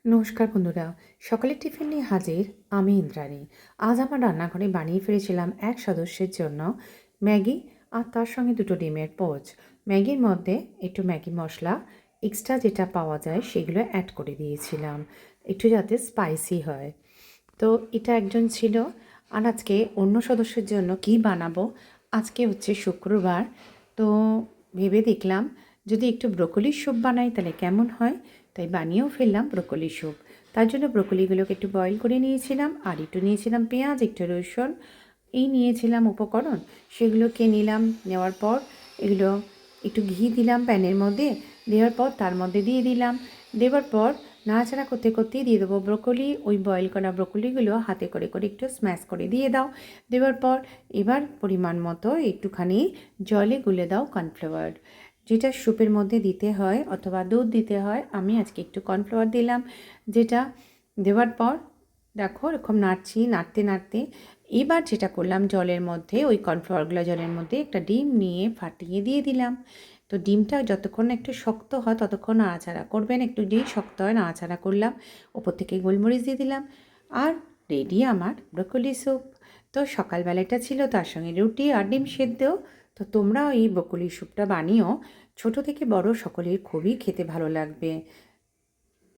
নমস্কার বন্ধুরা, সকালের টিফিন নিয়ে হাজির আমি ইন্দ্রাণী। আজ আমার রান্নাঘরে বানিয়ে ফিরেছিলাম এক সদস্যের জন্য ম্যাগি আর তার সঙ্গে দুটো ডিমের পোচ। ম্যাগির মধ্যে একটু ম্যাগি মশলা এক্সট্রা যেটা পাওয়া যায় সেগুলো অ্যাড করে দিয়েছিলাম, একটু যাতে স্পাইসি হয়। তো এটা একজন ছিল। আর আজকে অন্য সদস্যের জন্য কি বানাবো, আজকে হচ্ছে শুক্রবার। তো ভেবে দেখলাম যদি একটু ব্রোকলির স্যুপ বানাই তাহলে কেমন হয়, তাই বানিয়েও ফেললাম ব্রোকলি স্যুপ। তার জন্য ব্রোকলিগুলোকে একটু বয়েল করে নিয়েছিলাম, আর একটু নিয়েছিলাম পেঁয়াজ, একটু রসুন, এই নিয়েছিলাম উপকরণ। সেগুলোকে নিলাম, নেওয়ার পর এগুলো একটু ঘি দিলাম প্যানের মধ্যে, দেওয়ার পর তার মধ্যে দিয়ে দিলাম। দেওয়ার পর নাড়াচাড়া করতে করতেই দিয়ে দেবো ব্রোকলি। ওই বয়েল করা ব্রোকলিগুলো হাতে করে করে একটু স্ম্যাশ করে দিয়ে দাও। দেওয়ার পর এবার পরিমাণ মতো একটুখানি জলে গুলে দাও কর্নফ্লাওয়ার, যেটা স্যুপের মধ্যে দিতে হয় অথবা দুধ দিতে হয়। আমি আজকে একটু কর্নফ্লাওয়ার দিলাম, যেটা দেওয়ার পর দেখো এরকম নাড়ছি, নাড়তে নাড়তে এবার যেটা করলাম, জলের মধ্যে ওই কর্নফ্লাওয়ারগুলো জলের মধ্যে একটা ডিম নিয়ে ফাটিয়ে দিয়ে দিলাম। তো ডিমটা যতক্ষণ না একটু শক্ত হয় ততক্ষণ নাড়াচাড়া করবেন, একটু যেই শক্ত হয় নাড়াচাড়া করলাম, ওপর থেকে গোলমরিচ দিয়ে দিলাম, আর রেডি আমার ব্রোকলি স্যুপ। তো সকালবেলাটা ছিল, তার সঙ্গে রুটি আর ডিম সেদ্ধ। তো তোমরাও এই ব্রোকলি স্যুপটা বানিও, ছোট থেকে বড় সকলের খুবই খেতে ভালো লাগবে।